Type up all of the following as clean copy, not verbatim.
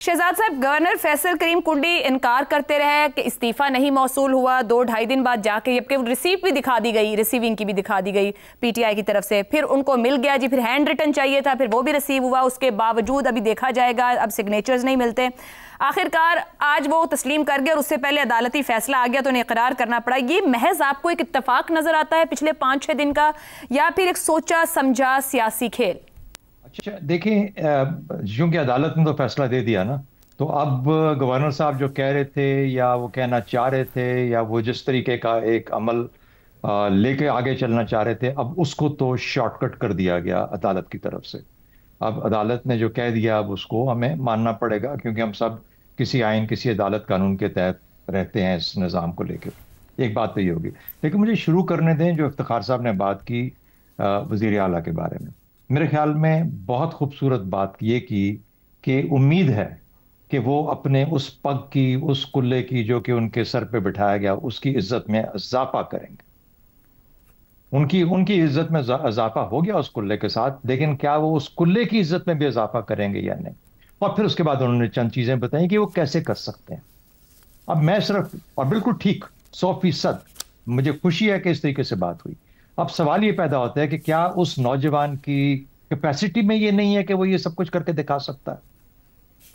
शहजाद साहब, गवर्नर फैसल करीम कुंडी इनकार करते रहे कि इस्तीफा नहीं मौसूल हुआ। 2-2.5 दिन बाद जाके जबकि रिसीप्ट भी दिखा दी गई, रिसीविंग की भी दिखा दी गई पीटीआई की तरफ से, फिर उनको मिल गया जी, फिर हैंड रिटन चाहिए था, फिर वो भी रिसीव हुआ। उसके बावजूद अभी देखा जाएगा, अब सिग्नेचर्स नहीं मिलते। आखिरकार आज वो तस्लीम कर गए और उससे पहले अदालती फैसला आ गया तो उन्हें इकरार करना पड़ा। ये महज आपको एक इत्तेफाक नजर आता है पिछले 5-6 दिन का, या फिर एक सोचा समझा सियासी खेल? अच्छा देखिए, चूंकि अदालत ने तो फैसला दे दिया ना, तो अब गवर्नर साहब जो कह रहे थे या वो कहना चाह रहे थे या वो जिस तरीके का एक अमल लेके आगे चलना चाह रहे थे, अब उसको तो शॉर्टकट कर दिया गया अदालत की तरफ से। अब अदालत ने जो कह दिया अब उसको हमें मानना पड़ेगा, क्योंकि हम सब किसी आइन किसी अदालत कानून के तहत रहते हैं इस निज़ाम को लेकर। एक बात तो ये होगी, लेकिन मुझे शुरू करने दें जो इफ्तिखार साहब ने बात की वजीर आला के बारे में। मेरे ख्याल में बहुत खूबसूरत बात ये की कि उम्मीद है कि वो अपने उस पग की, उस कुल्ले की जो कि उनके सर पे बिठाया गया, उसकी इज्जत में इजाफा करेंगे। उनकी उनकी इज्जत में इजाफा हो गया उस कुल्ले के साथ, लेकिन क्या वो उस कुल्ले की इज्जत में भी इजाफा करेंगे या नहीं? और फिर उसके बाद उन्होंने चंद चीजें बताई कि वो कैसे कर सकते हैं। अब मैं सिर्फ, और बिल्कुल ठीक, 100% मुझे खुशी है कि इस तरीके से बात हुई। अब सवाल ये पैदा होता है कि क्या उस नौजवान की कैपेसिटी में ये नहीं है कि वो ये सब कुछ करके दिखा सकता है?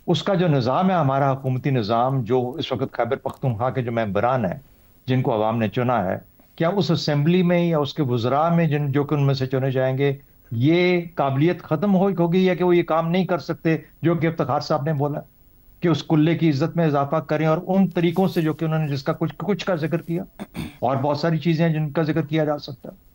उसका जो निज़ाम है, हमारा हुकूमती निज़ाम, जो इस वक्त खैबर पख्तूनख्वा के जो मेंबरान हैं जिनको अवाम ने चुना है, क्या उस असेंबली में या उसके वज़रा में जिन जो कि उनमें से चुने जाएंगे, ये काबिलियत ख़त्म हो गई है कि वो ये काम नहीं कर सकते जो कि इफ्तिखार साहब ने बोला कि उस कुल्ले की इज्जत में इजाफा करें, और उन तरीकों से जो कि उन्होंने जिसका कुछ कुछ का जिक्र किया, और बहुत सारी चीज़ें हैं जिनका जिक्र किया जा सकता है।